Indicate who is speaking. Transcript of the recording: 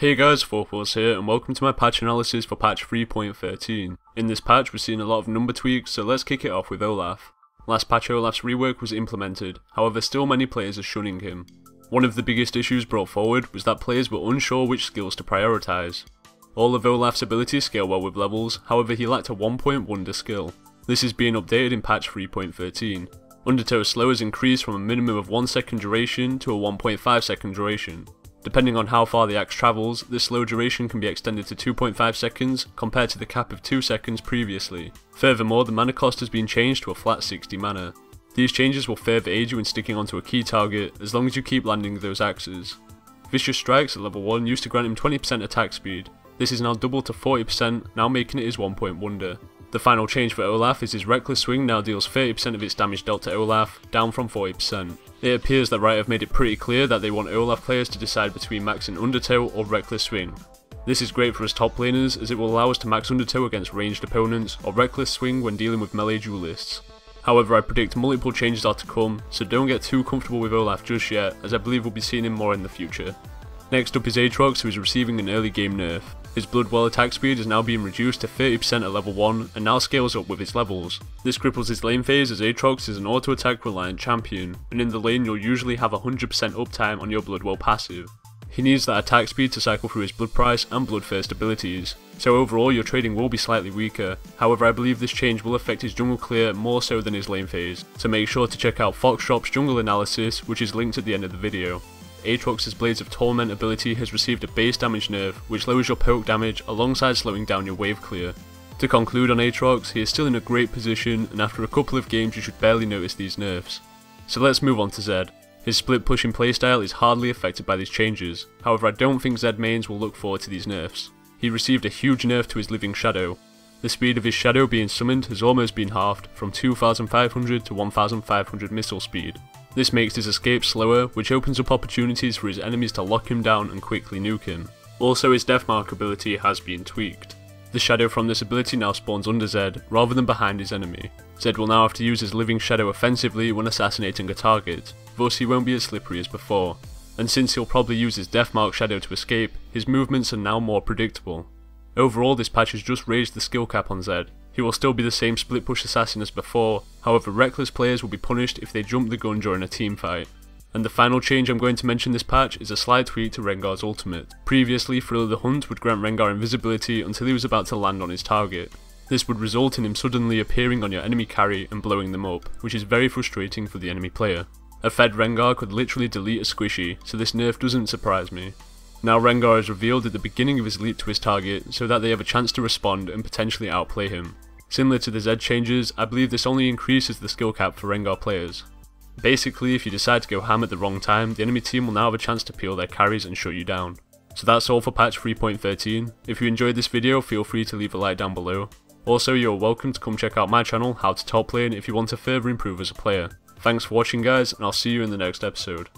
Speaker 1: Hey guys, Fourpaws here, and welcome to my patch analysis for patch 3.13. In this patch we're seeing a lot of number tweaks, so let's kick it off with Olaf. Last patch Olaf's rework was implemented, however still many players are shunning him. One of the biggest issues brought forward was that players were unsure which skills to prioritise. All of Olaf's abilities scale well with levels, however he lacked a 1-point wonder skill. This is being updated in patch 3.13. Undertow's slow has increased from a minimum of 1 second duration to a 1.5 second duration. Depending on how far the axe travels, this slow duration can be extended to 2.5 seconds compared to the cap of 2 seconds previously. Furthermore, the mana cost has been changed to a flat 60 mana. These changes will further aid you in sticking onto a key target as long as you keep landing those axes. Vicious Strikes at level 1 used to grant him 20% attack speed. This is now doubled to 40%, now making it his 1-point wonder. The final change for Olaf is his Reckless Swing now deals 30% of its damage dealt to Olaf, down from 40%. It appears that Riot have made it pretty clear that they want Olaf players to decide between maxing Undertow or Reckless Swing. This is great for us top laners as it will allow us to max Undertow against ranged opponents or Reckless Swing when dealing with melee duelists. However, I predict multiple changes are to come, so don't get too comfortable with Olaf just yet, as I believe we'll be seeing him more in the future. Next up is Aatrox, who is receiving an early game nerf. His Bloodwell attack speed is now being reduced to 30% at level 1 and now scales up with his levels. This cripples his lane phase as Aatrox is an auto attack reliant champion, and in the lane you'll usually have 100% uptime on your Bloodwell passive. He needs that attack speed to cycle through his Blood Price and Bloodthirst abilities, so overall your trading will be slightly weaker. However, I believe this change will affect his jungle clear more so than his lane phase, so make sure to check out Foxshop's jungle analysis, which is linked at the end of the video. Aatrox's Blades of Torment ability has received a base damage nerf, which lowers your poke damage alongside slowing down your wave clear. To conclude on Aatrox, he is still in a great position, and after a couple of games you should barely notice these nerfs. So let's move on to Zed. His split pushing playstyle is hardly affected by these changes, however I don't think Zed mains will look forward to these nerfs. He received a huge nerf to his Living Shadow. The speed of his shadow being summoned has almost been halved, from 2500 to 1500 missile speed. This makes his escape slower, which opens up opportunities for his enemies to lock him down and quickly nuke him. Also, his Deathmark ability has been tweaked. The shadow from this ability now spawns under Zed, rather than behind his enemy. Zed will now have to use his Living Shadow offensively when assassinating a target, thus he won't be as slippery as before. And since he'll probably use his Deathmark shadow to escape, his movements are now more predictable. Overall, this patch has just raised the skill cap on Zed. He will still be the same split push assassin as before, however reckless players will be punished if they jump the gun during a team fight. And the final change I'm going to mention this patch is a slight tweak to Rengar's ultimate. Previously, Thrill of the Hunt would grant Rengar invisibility until he was about to land on his target. This would result in him suddenly appearing on your enemy carry and blowing them up, which is very frustrating for the enemy player. A fed Rengar could literally delete a squishy, so this nerf doesn't surprise me. Now Rengar is revealed at the beginning of his leap to his target so that they have a chance to respond and potentially outplay him. Similar to the Zed changes, I believe this only increases the skill cap for Rengar players. Basically, if you decide to go ham at the wrong time, the enemy team will now have a chance to peel their carries and shut you down. So that's all for patch 3.13. If you enjoyed this video, feel free to leave a like down below. Also, you're welcome to come check out my channel, How to Top Lane, if you want to further improve as a player. Thanks for watching guys, and I'll see you in the next episode.